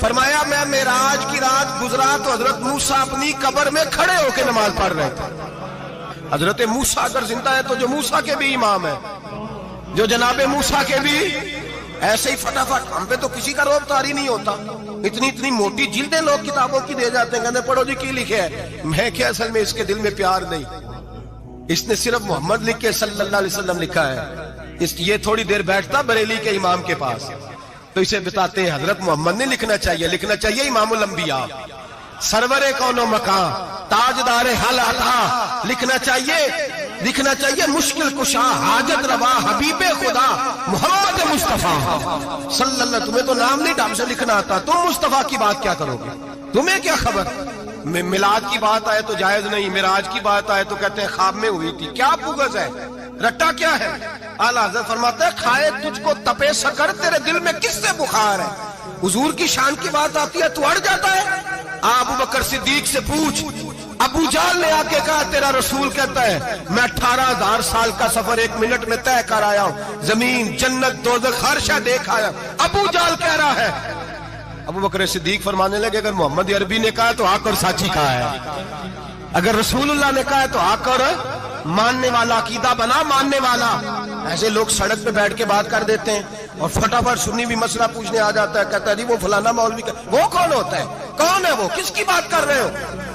فرمایا میں معراج کی رات گزرا تو حضرت موسیٰ اپنی قبر میں کھڑے ہو کے نماز پڑھ رہے تھے. حضرت موسیٰ اگر زندہ ہے تو جو موسیٰ کے بھی امام ہے، جو جناب موسیٰ کے بھی ایسے ہی فٹافٹ. ہم پہ تو کسی کا روب طاری نہیں ہوتا. اتنی موٹی جلدیں لوگ کتابوں کی دے جاتے ہیں، کہتے ہیں پڑھو جی کی لکھے ہے. میں کیا اصل میں اس کے دل میں پیار نہیں، اس نے صرف محمد لکھ کے صلی اللہ علیہ وسلم لکھا ہے. یہ تھوڑی دیر بیٹھتا بریلی کے امام کے پاس تو اسے بتاتے ہیں حضرت محمد نے لکھنا چاہیے امام الانبیاء، سرور کون و مکان، تاجدار حل عطا، لکھنا چاہیے مشکل کشا، حاجت روا، حبیب خدا محمد مصطفیٰ صلی اللہ. تمہیں تو نام نہیں ڈھنگ سے لکھنا آتا، تم مصطفیٰ کی بات کیا کرو گے؟ تمہیں کیا خبر؟ میلاد کی بات آئے تو جائز نہیں، معراج کی بات آئے تو کہتے ہیں خواب میں ہوئی تھی. کیا بغض ہے، رٹا کیا ہے؟ اعلیٰ حضرت فرماتے ہیں کھائے تجھ کو تپے سکر، تیرے دل میں کس سے بخار ہے؟ حضور کی شان کی بات آتی ہے تو اڑ جاتا ہے. ابو بکر صدیق سے پوچھ، ابو جہل نے آ کے کہا تیرا رسول کہتا ہے میں 18,000 سال کا سفر 1 منٹ میں طے کر آیا ہوں، زمین جنت دوزخ ہر شے دیکھ آیا. ابو جہل کہہ رہا ہے. ابو بکر صدیق فرمانے لگے اگر محمد عربی نے کہا تو آ کر سچی کہا ہے، اگر رسول اللہ نے کہا ہے تو آ کر ماننے والا، عقیدہ بنا ماننے والا. ایسے لوگ سڑک پہ بیٹھ کے بات کر دیتے ہیں اور فٹافٹ سنی بھی مسئلہ پوچھنے آ جاتا ہے، کہتا ہے جی وہ فلانا مولوی کا. وہ کون ہوتا ہے؟ کون ہے وہ؟ کس کی بات کر رہے ہو؟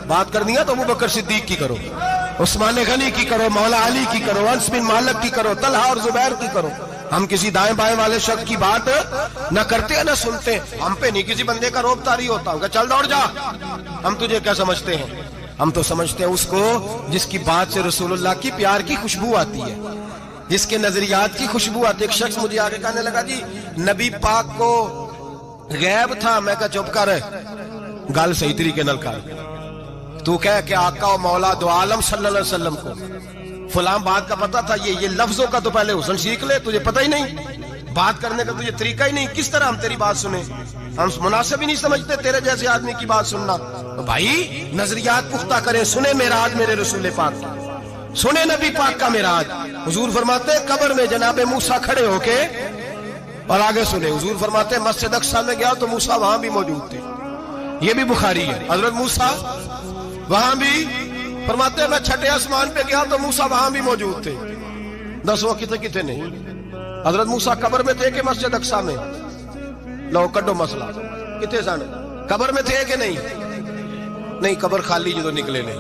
بات کرنی ہے تو ابو بکر صدیق کی کرو، عثمان غنی کی کرو، مولا علی کی کرو، انس بن مالک کی کرو، طلحہ اور زبیر کی کرو. ہم کسی دائیں بائیں والے شخص کی بات نہ کرتے ہیں نہ سنتے. ہم پہ نہیں کسی بندے کا روب طاری ہوتا کہ چل دوڑ جا. ہم تجھے کیا سمجھتے ہیں؟ ہم تو سمجھتے ہیں اس کو جس کی بات سے رسول اللہ کی پیار کی خوشبو آتی ہے، جس کے نظریات کی خوشبو آتی ہے. ایک شخص مجھے آگے کہنے لگا جی نبی پاک کو غیب تھا. میں کہا چپ کر، گل صحیح طریقے نال کر. تو کہہ کہ آقا و مولا دو عالم صلی اللہ علیہ وسلم کو فلاں بات کا پتہ تھا. یہ لفظوں کا تو پہلے حسن سیکھ لے، تجھے پتہ ہی نہیں، بات کرنے کا تجھے طریقہ ہی نہیں. کس طرح ہم تیری بات سنیں؟ ہم مناسب ہی نہیں سمجھتے تیرے جیسے آدمی کی بات سننا. تو بھائی نظریات پختہ کریں. سنیں معراج میرے رسول پاک کی، سنیں نبی پاک کا معراج. حضور فرماتے ہیں قبر میں جناب موسیٰ کھڑے ہو کے، اور آگے سنیں حضور فرماتے ہیں مسجد اقصیٰ میں گیا تو موسیٰ وہاں بھی موجود تھے. یہ بھی بخاری ہے. حضرت موسیٰ وہاں بھی فرماتے ہیں میں چھٹے آسمان پہ گیا تو موسیٰ وہاں بھی موجود تھے. 10 وہ کتنے نہیں. حضرت موسیٰ قبر میں تھے کہ مسجد اقصیٰ میں؟ لو کڈو مسئلہ کتنے سن؟ قبر میں تھے کہ نہیں؟ قبر خالی جو نکلے نے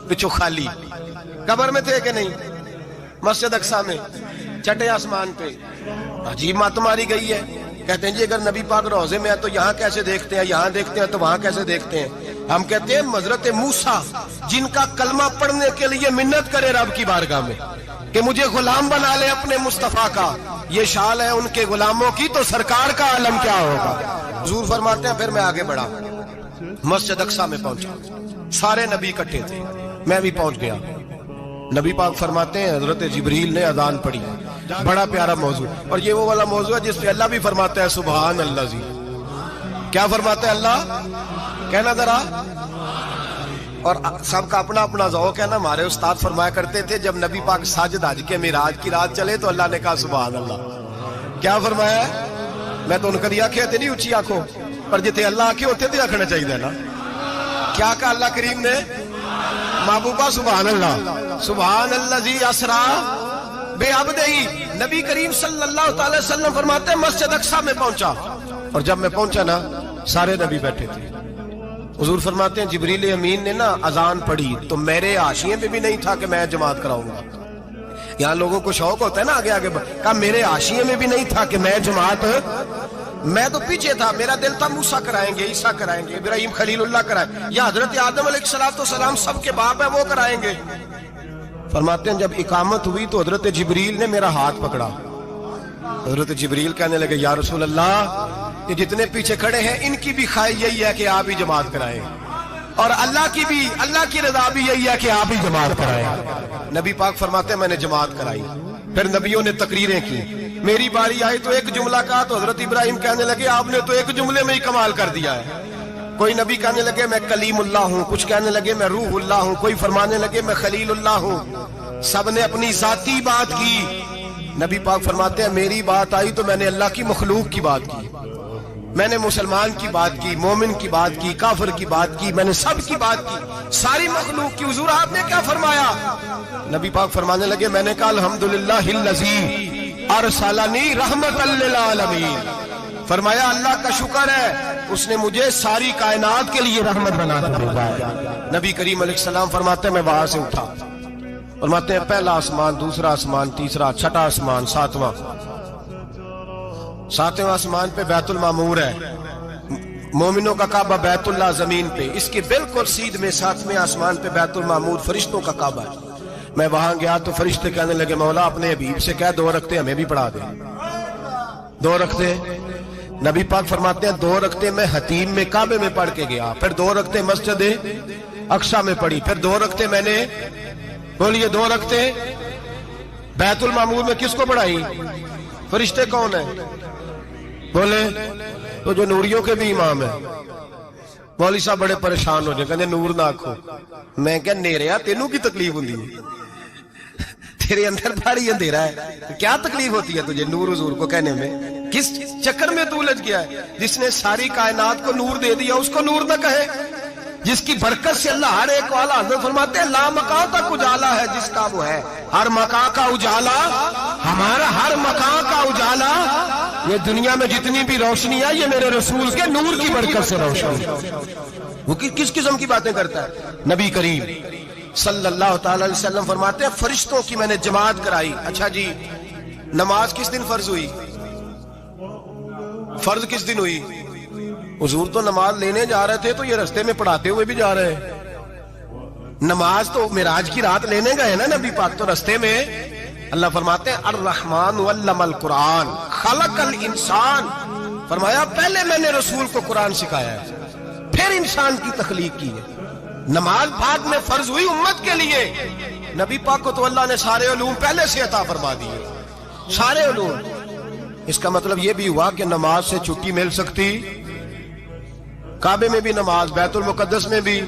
پچھو خالی. قبر میں تھے کہ نہیں؟ مسجد اقصیٰ میں چھٹے آسمان پہ. عجیب بات تمہاری گئی ہے. کہتے ہیں جی اگر نبی پاک روضے میں ہے تو یہاں کیسے دیکھتے ہیں، یہاں دیکھتے ہیں تو وہاں کیسے دیکھتے ہیں؟ ہم کہتے ہیں حضرت موسیٰ جن کا کلمہ پڑھنے کے لیے منت کرے رب کی بارگاہ میں کہ مجھے غلام بنا لے اپنے مصطفیٰ کا، یہ شان ہے ان کے غلاموں کی، تو سرکار کا عالم کیا ہوگا؟ حضور فرماتے ہیں پھر میں آگے بڑھا، مسجد اقصیٰ میں پہنچا. سارے نبی اکٹھے تھے، میں بھی پہنچ گیا. نبی پاک فرماتے ہیں حضرت جبریل نے اذان پڑھی. بڑا پیارا موضوع، اور یہ وہ والا موضوع ہے جس پہ اللہ بھی فرماتا ہے سبحان اللہ. جی کیا فرماتا ہے اللہ؟ کہنا ذرا. اور سب کا اپنا اپنا ذوق ہے نا. ہمارے استاد فرمایا کرتے تھے جب نبی پاک ساجد حج کے معراج کی رات چلے تو اللہ نے کہا سبحان اللہ. کیا فرمایا؟ میں تو ان کدی آنکھیں تے نہیں اچھی آنکھوں پر جتنے اللہ آنکھیں ہوتے تھے آنکھنا چاہیے نا. کیا کہا اللہ کریم نے؟ محبوبہ سبحان اللہ. سبحان اللہ جی اسرا بے عبدہی. نبی کریم صلی اللہ تعالی وسلم فرماتے ہیں مسجد اقصیٰ میں پہنچا، اور جب میں پہنچا نا سارے نبی بیٹھے تھے. حضور فرماتے ہیں جبریل امین نے نا اذان پڑھی تو میرے حاشیے میں بھی نہیں تھا کہ میں جماعت کراؤں گا. یہاں لوگوں کو شوق ہوتا ہے نا آگے آگے کہا میرے حاشیے میں بھی نہیں تھا کہ میں جماعت. میں تو پیچھے تھا، میرا دل تھا موسیٰ کرائیں گے، عیسیٰ کرائیں گے، ابراہیم خلیل اللہ کرائیں، یا حضرت آدم علیہ السلام سب کے باپ ہیں وہ کرائیں گے. فرماتے ہیں جب اقامت ہوئی تو حضرت جبریل نے میرا ہاتھ پکڑا. حضرت جبریل کہنے لگے یا رسول اللہ یہ جتنے پیچھے کھڑے ہیں ان کی بھی خواہش یہی ہے کہ آپ ہی جماعت کرائیں، اور اللہ کی رضا بھی یہی ہے کہ آپ ہی جماعت کرائیں. نبی پاک فرماتے ہیں میں نے جماعت کرائی. پھر نبیوں نے تقریریں کی. میری باری آئی تو ایک جملہ کہا تو حضرت ابراہیم کہنے لگے آپ نے تو ایک جملے میں ہی کمال کر دیا ہے. کوئی نبی کہنے لگے میں کلیم اللہ ہوں، کچھ کہنے لگے میں روح اللہ ہوں، کوئی فرمانے لگے میں خلیل اللہ ہوں. سب نے اپنی ذاتی بات کی. نبی پاک فرماتے ہیں میری بات آئی تو میں نے اللہ کی مخلوق کی بات کی. میں نے مسلمان کی بات کی، مومن کی بات کی، کافر کی بات کی، میں نے سب کی بات کی، ساری مخلوق کی۔ حضور آپ نے کیا فرمایا؟ نبی پاک فرمانے لگے میں نے کہا الحمدللہ الذی ارسلنی رحمۃ للعالمین، فرمایا اللہ کا شکر ہے اس نے مجھے ساری کائنات کے لیے رحمت بنا کر بھیجا ہے۔ نبی کریم علیہ السلام فرماتے ہیں میں وہاں سے اٹھا، فرماتے ہیں پہلا آسمان، دوسرا آسمان، تیسرا، چھٹا آسمان، ساتواں آسمان پہ بیت المعمور ہے، مومنوں کا کعبہ بیت اللہ زمین پہ، اس کے بالکل سیدھ میں 7ویں آسمان پہ بیت المعمور فرشتوں کا کعبہ ہے۔ میں وہاں گیا تو فرشتے کہنے لگے مولا اپنے حبیب سے کہہ 2 رکعتیں ہمیں بھی پڑھا دے۔ 2 رکعتیں نبی پاک فرماتے ہیں 2 رکعتیں میں حتیم میں کعبے میں پڑھ کے گیا، پھر 2 رکعتیں مسجد اقصی میں پڑھی، پھر 2 رکعتیں میں نے بولیے 2 رکعتیں بیت المعمور میں کس کو پڑھائی؟ فرشتے کون ہیں؟ بولے تو جو نوریوں کے بھی امام ہیں۔ مولوی صاحب بڑے پریشان ہو جائے، کہتے نور نہ آکھو۔ میں کہ نیریا تینوں کی تکلیف ہوندی ہے، تیرے اندر بھاری اندھیرا ہے، کیا تکلیف ہوتی ہے تجھے نور حضور کو کہنے میں؟ کس چکر میں تو الجھ گیا ہے؟ جس نے ساری کائنات کو نور دے دیا اس کو نور نہ کہے، جس کی برکت سے اللہ ہر ایک والا، حضرت فرماتے ہیں لا مکان تک اجالا ہے جس کا وہ ہے، ہر مکان کا اجالا ہمارا، ہر مکان کا اجالا، یہ دنیا میں جتنی بھی روشنی ہے یہ میرے رسول کے نور کی برکت سے روشن ہے۔ وہ کس قسم کی باتیں کرتا ہے؟ نبی کریم صلی اللہ تعالی علیہ وسلم فرماتے ہیں فرشتوں کی میں نے جماعت کرائی۔ اچھا جی نماز کس دن فرض ہوئی؟ فرض کس دن ہوئی؟ حضور تو نماز لینے جا رہے تھے تو یہ رستے میں پڑھاتے ہوئے بھی جا رہے ہیں۔ نماز تو معراج کی رات لینے گئے نا نبی پاک، تو رستے میں اللہ فرماتے ہیں الرحمن علم القرآن خلق الانسان، فرمایا پہلے میں نے رسول کو قرآن سکھایا ہے پھر انسان کی تخلیق کی ہے۔ نماز بعد میں فرض ہوئی امت کے لیے، نبی پاک کو تو اللہ نے سارے علوم پہلے سے عطا فرما دیے، سارے علوم۔ اس کا مطلب یہ بھی ہوا کہ نماز سے چھٹی مل سکتی، کعبے میں بھی نماز، بیت المقدس میں بھی،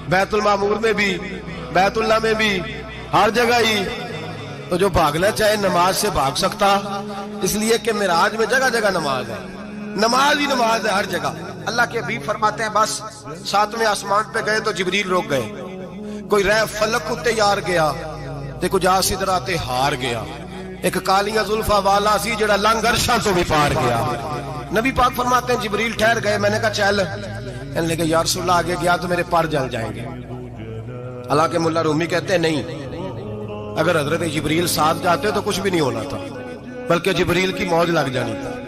بیت المعمور میں بھی، بیت اللہ میں بھی، ہر جگہ ہی۔ تو جو بھاگنا چاہے نماز سے بھاگ سکتا، اس لیے کہ معراج میں جگہ جگہ نماز ہے، نماز ہی نماز ہے ہر جگہ۔ اللہ کے حبیب فرماتے ہیں بس 7ویں آسمان پہ گئے تو جبریل روک گئے، کوئی رہ فلک اتے یار گیا تے کچھ آسدرا تے ہار گیا، ایک کالیاں زلفا والا سی جڑا لنگ عرشاں تو بھی پار گیا۔ نبی پاک فرماتے ہیں جبریل ٹھہر گئے، میں نے کہا چل، کہنے لگے یا رسول اللہ آگے گیا تو میرے پر جل جائیں گے۔ حالانکہ ملا رومی کہتے ہیں نہیں، اگر حضرت جبریل ساتھ جاتے تو کچھ بھی نہیں ہونا تھا، بلکہ جبریل کی موج لگ جانی تھی۔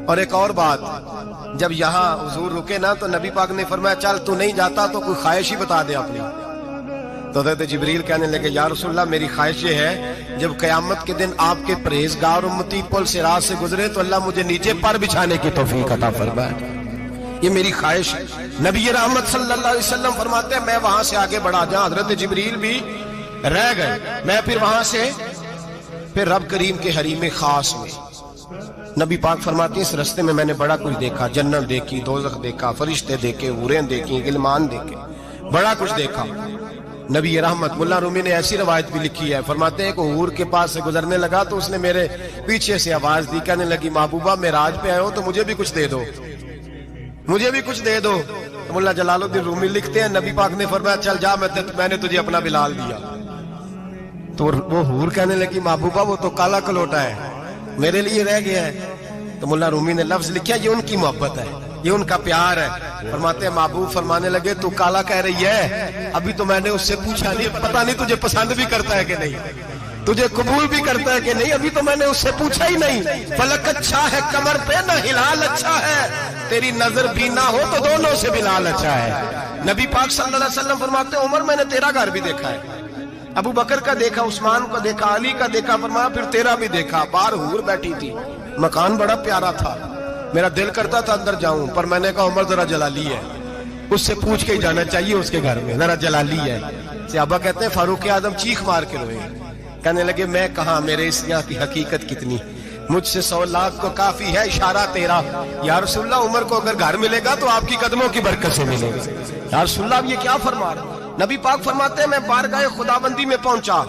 اور ایک اور بات، جب یہاں حضور رکے نا تو نبی پاک نے فرمایا چل تو نہیں جاتا تو کوئی خواہش ہی بتا دے اپنی۔ تو حضرت جبریل کہنے لگے یا رسول اللہ میری خواہش یہ ہے جب قیامت کے دن آپ کے پرہیزگار امتی پل صراط سے گزرے تو اللہ مجھے نیچے پر بچھانے کی توفیق عطا فرمائے، یہ میری خواہش ہے۔ نبی رحمت صلی اللہ علیہ وسلم فرماتے ہیں میں وہاں سے آگے بڑھا جہاں حضرت جبریل بھی رہ گئے، میں پھر وہاں سے پھر رب کریم کے حریم خاص میں۔ نبی پاک فرماتے ہیں اس رستے میں میں نے بڑا کچھ دیکھا، جنت دیکھی، دوزخ دیکھا، فرشتے دیکھے، حوریں دیکھی، غلمان دیکھے، بڑا کچھ دیکھا۔ نبی رحمت ملا رومی نے ایسی روایت بھی لکھی ہے، فرماتے ہیں کہ حور کے پاس سے گزرنے لگا تو اس نے میرے پیچھے سے آواز دی، کہنے لگی محبوبہ معراج پہ آئے ہو تو مجھے بھی کچھ دے دو، مجھے بھی کچھ دے دو۔ ملا جلال الدین رومی لکھتے ہیں نبی پاک نے فرمایا چل جا میں نے تجھے اپنا بلال دیا۔ تو وہ حور کہنے لگی محبوبہ وہ تو کالا کلوٹا ہے، میرے لیے رہ گیا ہے۔ تو ملا رومی نے لفظ لکھا یہ ان کی محبت ہے، یہ ان کا پیار ہے۔ فرماتے ہیں محبوب فرمانے لگے تو کالا کہہ رہی ہے، ابھی تو میں نے اس سے پوچھا نہیں، پتہ نہیں تجھے پسند بھی کرتا ہے کہ نہیں، تجھے قبول بھی کرتا ہے کہ نہیں، ابھی تو میں نے اس سے پوچھا ہی نہیں۔ فلک اچھا ہے کمر پہ نہ ہلال اچھا ہے، تیری نظر بھی نہ ہو تو دونوں سے بلال اچھا ہے۔ نبی پاک صلی اللہ علیہ وسلم فرماتے ہیں عمر میں نے تیرا گھر بھی دیکھا ہے، ابو بکر کا دیکھا، عثمان کا دیکھا، علی کا دیکھا، فرمایا پھر تیرا بھی دیکھا، باہر حور بیٹھی تھی، مکان بڑا پیارا تھا، میرا دل کرتا تھا اندر جاؤں پر میں نے کہا عمر ذرا جلالی ہے، اس سے پوچھ کے ہی جانا چاہیے اس کے گھر میں، ذرا جلالی ہے۔ صحابہ کہتے ہیں فاروق اعظم چیخ مار کے روئے، کہنے لگے میں کہاں، میرے اس یہاں کی حقیقت کتنی، مجھ سے 100 لاکھ کو کافی ہے اشارہ تیرا۔ یا رسول اللہ عمر کو اگر گھر ملے گا تو آپ کی قدموں کی برکت سے ملے گا۔ یا رسول اللہ اب یہ کیا فرما رہے؟ نبی پاک فرماتے ہیں میں بارگاہ خداوندی میں پہنچا،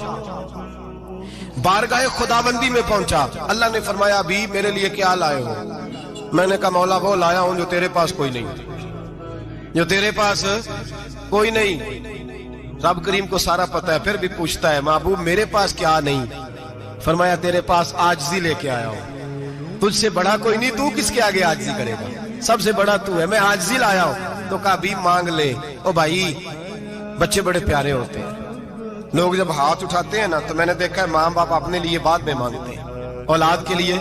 بارگاہ خداوندی میں پہنچا، اللہ نے فرمایا ابھی میرے لیے کیا لائے ہو؟ میں نے کہا مولا وہ لایا ہوں جو تیرے پاس کوئی نہیں، جو تیرے پاس کوئی نہیں۔ رب کریم کو سارا پتہ ہے، پھر بھی پوچھتا ہے محبوب میرے پاس کیا نہیں؟ فرمایا تیرے پاس عاجزی لے کے آیا ہوں، تجھ سے بڑا کوئی نہیں، تو کس کے آگے عاجزی کرے گا، سب سے بڑا تو ہے، میں عاجزی لایا ہوں۔ تو کہا بھی مانگ لے۔ او بھائی بچے بڑے پیارے ہوتے ہیں، لوگ جب ہاتھ اٹھاتے ہیں نا تو میں نے دیکھا ہے ماں باپ اپنے لیے بعد میں مانگتے ہیں، اولاد کے لیے،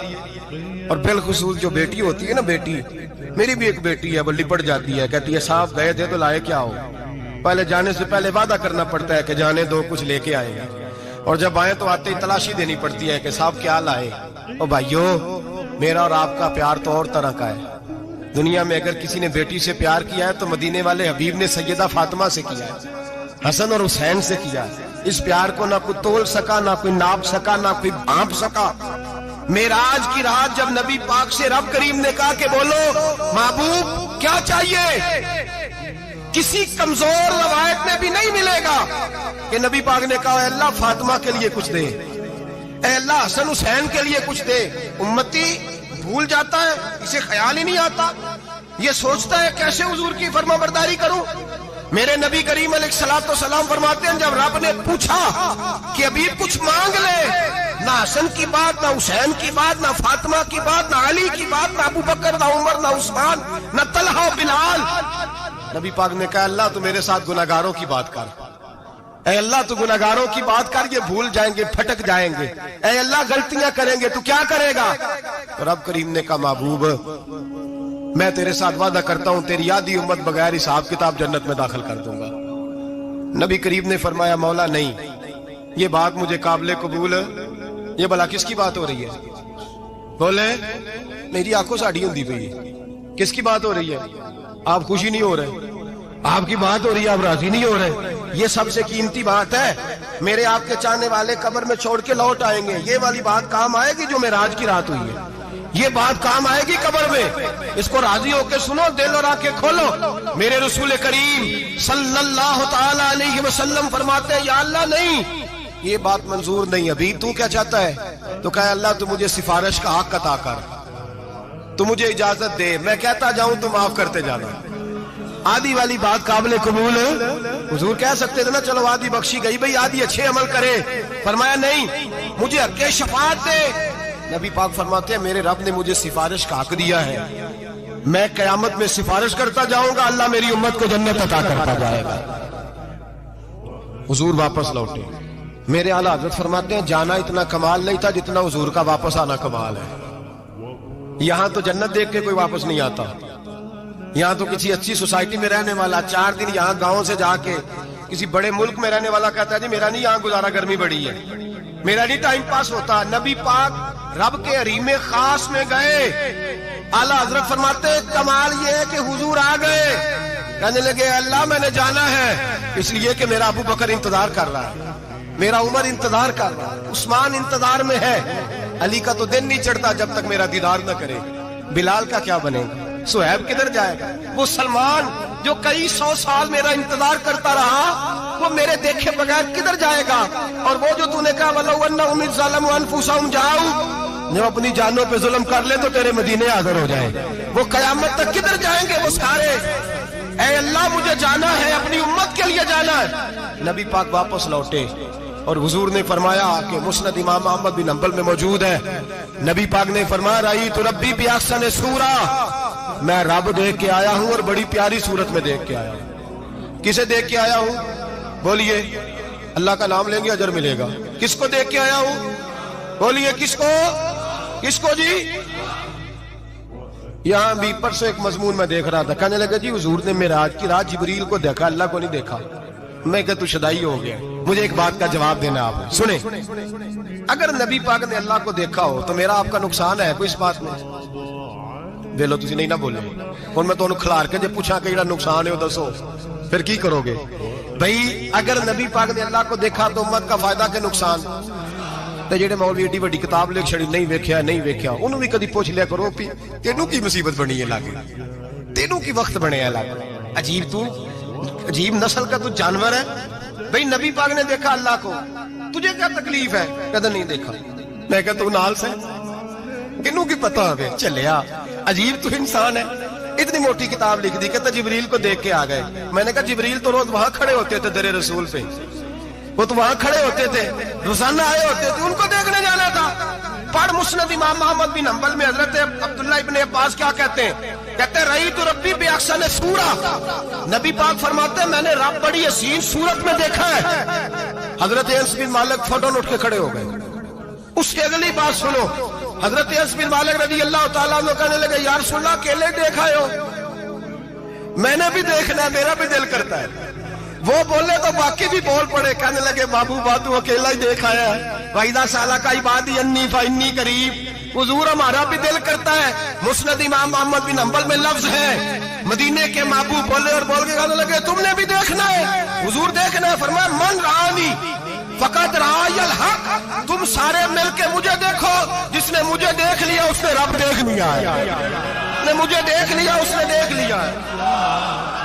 اور بالخصوص جو بیٹی ہوتی ہے نا، بیٹی میری بھی ایک بیٹی ہے، وہ لپٹ جاتی ہے، کہتی ہے صاحب گئے تھے تو لائے کیا ہو؟ پہلے جانے سے پہلے وعدہ کرنا پڑتا ہے کہ جانے دو کچھ لے کے آئے گا، اور جب آئے تو آتے ہی تلاشی دینی پڑتی ہے کہ صاحب کیا لائے۔ او بھائیو میرا اور آپ کا پیار تو اور طرح کا ہے۔ دنیا میں اگر کسی نے بیٹی سے پیار کیا ہے تو مدینے والے حبیب نے سیدہ فاطمہ سے کیا ہے، حسن اور حسین سے کیا ہے۔ اس پیار کو نہ کوئی تول سکا، نہ کوئی ناپ سکا، نہ کوئی بھانپ سکا۔ معراج کی رات جب نبی پاک سے رب کریم نے کہا کہ بولو محبوب کیا چاہیے، کسی کمزور روایت میں بھی نہیں ملے گا کہ نبی پاک نے کہا اے اللہ فاطمہ کے لیے کچھ دے، اے اللہ حسن حسین کے لیے کچھ دے۔ امتی بھول جاتا ہے، اسے خیال ہی نہیں آتا، یہ سوچتا ہے کیسے حضور کی فرما برداری کروں۔ میرے نبی کریم علیہ الصلوۃ والسلام فرماتے ہیں جب رب نے پوچھا کہ ابھی کچھ مانگ لے، نہ حسن کی بات، نہ حسین کی بات، نہ فاطمہ کی بات، نہ علی کی بات، نہ ابو بکر، نہ عمر، نہ عثمان، نہ طلحہ بلال، نبی پاک نے کہا اللہ تو میرے ساتھ گناہگاروں کی بات کر، اے اللہ تو گناہگاروں کی بات کر، یہ بھول جائیں گے، پھٹک جائیں گے، اے اللہ غلطیاں کریں گے تو کیا کرے گا؟ تو رب کریم نے کہا محبوب میں تیرے ساتھ وعدہ کرتا ہوں تیری آدھی امت بغیر حساب کتاب جنت میں داخل کر دوں گا۔ نبی کریم نے فرمایا مولا نہیں، یہ بات مجھے قابل قبول ہے، یہ بھلا کس کی بات ہو رہی ہے؟ بولے میری آنکھوں سے اڑی ہوندی پئی ہے، کس کی بات ہو رہی ہے؟ آپ خوشی نہیں ہو رہے، آپ کی بات ہو رہی ہے، آپ راضی نہیں ہو رہے، یہ سب سے قیمتی بات ہے۔ میرے آپ کے چاہنے والے قبر میں چھوڑ کے لوٹ آئیں گے، یہ والی بات کام آئے گی جو معراج کی رات ہوئی ہے، یہ بات کام آئے گی قبر میں، اس کو راضی ہو کے سنو، دل اور آنکھیں کھولو۔ میرے رسول کریم صلی اللہ تعالی علیہ وسلم فرماتے ہیں یا اللہ نہیں، یہ بات منظور نہیں، ابھی تو کیا چاہتا ہے؟ تو کہا اللہ تو مجھے سفارش کا حق عطا کر، تو مجھے اجازت دے، میں کہتا جاؤں تو معاف کرتے جانا۔ آدھی والی بات قابل قبول ہے، حضور کہہ سکتے تھے نا چلو آدھی بخشی گئی بھئی آدھی اچھے عمل کرے، فرمایا نہیں مجھے حق شفاعت دے۔ نبی پاک فرماتے ہیں میرے رب نے مجھے سفارش کا حق دیا ہے، میں قیامت میں سفارش کرتا جاؤں گا، اللہ میری امت کو جنت عطا کرتا جائے گا۔ حضور واپس لوٹے، میرے اعلیٰ حضرت فرماتے ہیں جانا اتنا کمال نہیں تھا جتنا حضور کا واپس آنا کمال ہے۔ یہاں تو جنت دیکھ کے کوئی واپس نہیں آتا، یہاں تو کسی اچھی سوسائٹی میں رہنے والا 4 دن یہاں گاؤں سے جا کے کسی بڑے ملک میں رہنے والا کہتا ہے جی میرا نہیں یہاں گزارا، گرمی بڑی ہے، میرا نہیں ٹائم پاس ہوتا۔ نبی پاک رب کے حریم خاص میں گئے، اعلیٰ حضرت فرماتے ہیں کمال یہ ہے کہ حضور آ گئے، کہنے لگے اللہ میں نے جانا ہے اس لیے کہ میرا ابو بکر انتظار کر رہا ہے، میرا عمر انتظار کر رہا ہے، عثمان انتظار میں ہے، علی کا تو دن نہیں چڑھتا جب تک میرا دیدار نہ کرے، بلال کا کیا بنے گا، صہیب کدھر جائے گا، وہ سلمان جو کئی 100 سال میرا انتظار کرتا رہا وہ میرے دیکھے بغیر کدھر جائے گا، اور وہ جو تو نے کہا وَلَوْ أَنَّهُمْ إِذْ ظَلَمُوا أَنفُسَهُمْ جَاءُوا، جو اپنی جانوں پہ ظلم کر لے تو تیرے مدینے حاضر ہو جائیں، وہ قیامت تک کدھر جائیں گے وہ سارے؟ اے اللہ مجھے جانا ہے، اپنی امت کے لیے جانا ہے۔ نبی پاک واپس لوٹے اور حضور نے فرمایا کہ مسند امام احمد بن حنبل میں موجود ہے، نبی پاک نے فرمایا رأیت ربی بأحسن صورہ، میں رب دیکھ کے آیا ہوں اور بڑی پیاری صورت میں دیکھ کے آیا ہوں۔ کسے دیکھ کے آیا ہوں؟ بولیے، اللہ کا نام لیں گے اجر ملے گا۔ کس کو دیکھ کے آیا ہوں؟ بولیے کس کو؟ کس کو جی؟ یہاں بھی پرسوں ایک مضمون میں دیکھ رہا تھا، کہنے لگا جی حضور نے معراج کی رات جبریل کو دیکھا، اللہ کو نہیں دیکھا۔ میں کہ تو شدائی ہو گیا، مجھے ایک بات کا جواب دینا آپ سنیں، اگر نبی پاک نے اللہ کو دیکھا ہو تو میرا آپ کا نقصان ہے کوئی اس بات میں؟ ویلو تسی نہیں نہ بولے ہن میں تانوں کھلار کے جے پوچھاں کہ جڑا نقصان ہے وہ دسو پھر کی کرو گے؟ بھئی اگر نبی پاک نے اللہ کو دیکھا تو امت کا فائدہ کہ نقصان؟ تے جڑے مولوی ایڈی بڑی کتاب لکھ چھڑی نہیں ویکھیا انہوں بھی کدی پوچھ لیا کرو بھی تینوں کی مصیبت بنی ہے لاگے، تینوں کی وقت بنے ہے لاگے، عجیب نسل کا تو جانور ہے۔ بھئی نبی پاک نے دیکھا اللہ کو، تجھے کیا تکلیف ہے؟ کہتا نہیں دیکھا۔ میں کہتا تو نال سے کنوں کی پتہ ہے چلیا عجیب تو انسان ہے، اتنی موٹی کتاب لکھ دی، کہتا جبریل کو دیکھ کے آ گئے۔ میں نے کہا جبریل تو روز وہاں کھڑے ہوتے تھے در رسول پہ، وہ تو وہاں کھڑے ہوتے تھے، روزانہ آئے ہوتے تھے، ان کو دیکھنے جانا تھا۔ پڑھ مسند امام محمد بن حنبل میں حضرت عبداللہ ابن عباس کیا کہتے ہیں؟ کہتے ہیں رأیت ربی بأحسن صورۃ، نبی پاک فرماتے ہیں میں نے رب بڑی حسین صورت میں دیکھا ہے۔ حضرت انس بن مالک فوراً اٹھ کے کھڑے ہو گئے۔ اس کی اگلی بات سنو، حضرت انس بن مالک رضی اللہ تعالیٰ عنہ کہنے لگے یا رسول اللہ اکیلے دیکھا ہو؟ میں نے بھی دیکھنا ہے، میرا بھی دل کرتا ہے۔ وہ بولے تو باقی بھی بول پڑے، کہنے لگے بابو باتو اکیلا ہی دیکھ آیا ہے۔ وَإِذَا سَأَلَكَ عِبَادِي عَنِّي فَإِنِّي قَرِيبٌ، حضور ہمارا بھی دل کرتا ہے۔ مسند امام محمد بن حنبل میں لفظ ہے، مدینے کے محبوب بولے اور بول کے کہنے لگے تم نے بھی دیکھنا ہے؟ حضور دیکھنا ہے۔ فرمایا من رآنی فقط رآی الحق، تم سارے مل کے مجھے دیکھو، جس نے مجھے دیکھ لیا اس نے رب دیکھ لیا ہے، جس نے مجھے دیکھ لیا اس نے دیکھ لیا ہے۔